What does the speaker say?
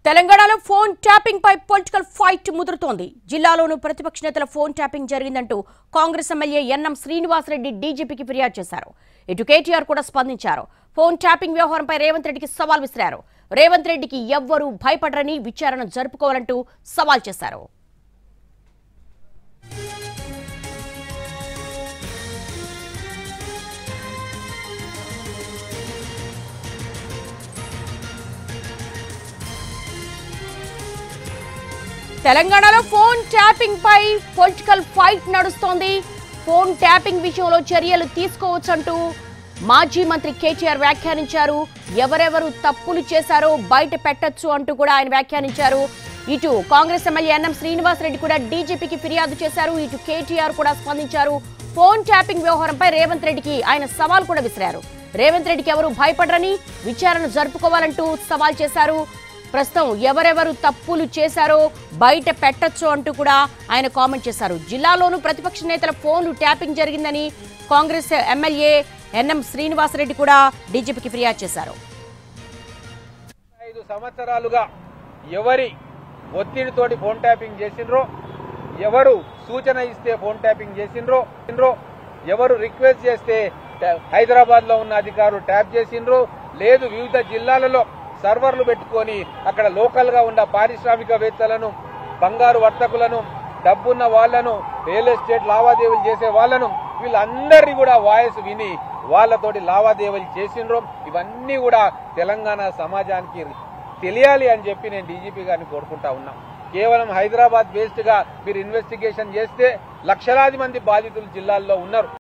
తెలంగాణలో phone tapping పై political fight ముదురుతోంది. జిల్లాలోనూ ప్రతిపక్ష నేతల ఫోన్ ట్యాపింగ్ జరిగిందంటూ కాంగ్రెస్ ఎమ్మెల్యే ఎన్ఎం శ్రీనివాసరెడ్డి డీజీపీకి ఫిర్యాదు చేశారు. ఇటు కేటీఆర్ కూడా స్పందించారు. ఫోన్ ట్యాపింగ్ వ్యవహారంపై రేవంత్ రెడ్డికి సవాల్ విసిరారు. రేవంత్ రెడ్డికి ఎవ్వరూ భయపడరని విచారణ జరుపుకోవాలంటూ సవాల్ చేశారు. తెలంగాణలో ఫోన్ ట్యాపింగ్ పై పొలిటికల్ ఫైట్ నడుస్తోంది. ఫోన్ ట్యాపింగ్ విషయంలో చర్యలు తీసుకోవచ్చంటూ మాజీ మంత్రి కేటీఆర్ వ్యాఖ్యానించారు. ఎవరెవరు తప్పులు చేశారో బయట పెట్టొచ్చు అంటూ కూడా ఆయన వ్యాఖ్యానించారు. ఇటు కాంగ్రెస్ ఎమ్మెల్యే ఎన్ఎం శ్రీనివాసరెడ్డి కూడా డీజీపీకి ఫిర్యాదు చేశారు. ఇటు కేటీఆర్ కూడా స్పందించారు. ఫోన్ ట్యాపింగ్ వ్యవహారంపై రేవంత్ రెడ్డికి ఆయన సవాల్ కూడా విసిరారు. రేవంత్ రెడ్డికి ఎవరు భయపడరని విచారణ జరుపుకోవాలంటూ సవాల్ చేశారు. ప్రస్తుతం ఎవరెవరు తప్పులు చేశారో బయట పెట్టొచ్చు అంటూ కూడా ఆయన కామెంట్ చేశారు. జిల్లాలోనూ ప్రతిపక్ష నేతల ఫోన్లు ట్యాపింగ్ జరిగిందని కాంగ్రెస్ ఎమ్మెల్యే ఎన్ఎం శ్రీనివాసరెడ్డి కూడా డీజీపీకి ఫిర్యాదు చేశారు. 5 సంవత్సరాలుగా ఎవరి ఒత్తిడితోటి ఫోన్ ట్యాపింగ్ చేసిండ్రో, ఎవరు సూచన ఇస్తే ఫోన్ ట్యాపింగ్ చేసిండ్రో, ఎవరు రిక్వెస్ట్ చేస్తే హైదరాబాద్ లో ఉన్న అధికారులు ట్యాప్ చేసిండ్రో, లేదు వివిధ జిల్లాలలో సర్వర్లు పెట్టుకొని అక్కడ లోకల్ గా ఉన్న పారిశ్రామికవేత్తలను, బంగారు వర్తకులను, డబ్బున్న వాళ్లను, రియల్ ఎస్టేట్ లావాదేవీలు చేసే వాళ్లను, వీళ్ళందరినీ కూడా వాయిస్ విని వాళ్లతోటి లావాదేవీలు చేసిండ్రో, ఇవన్నీ కూడా తెలంగాణ సమాజానికి తెలియాలి అని చెప్పి నేను డీజీపీ గారిని కోరుకుంటా ఉన్నా. కేవలం హైదరాబాద్ బేస్డ్ గా మీరు ఇన్వెస్టిగేషన్ చేస్తే లక్షలాది మంది బాధితులు జిల్లాల్లో ఉన్నారు.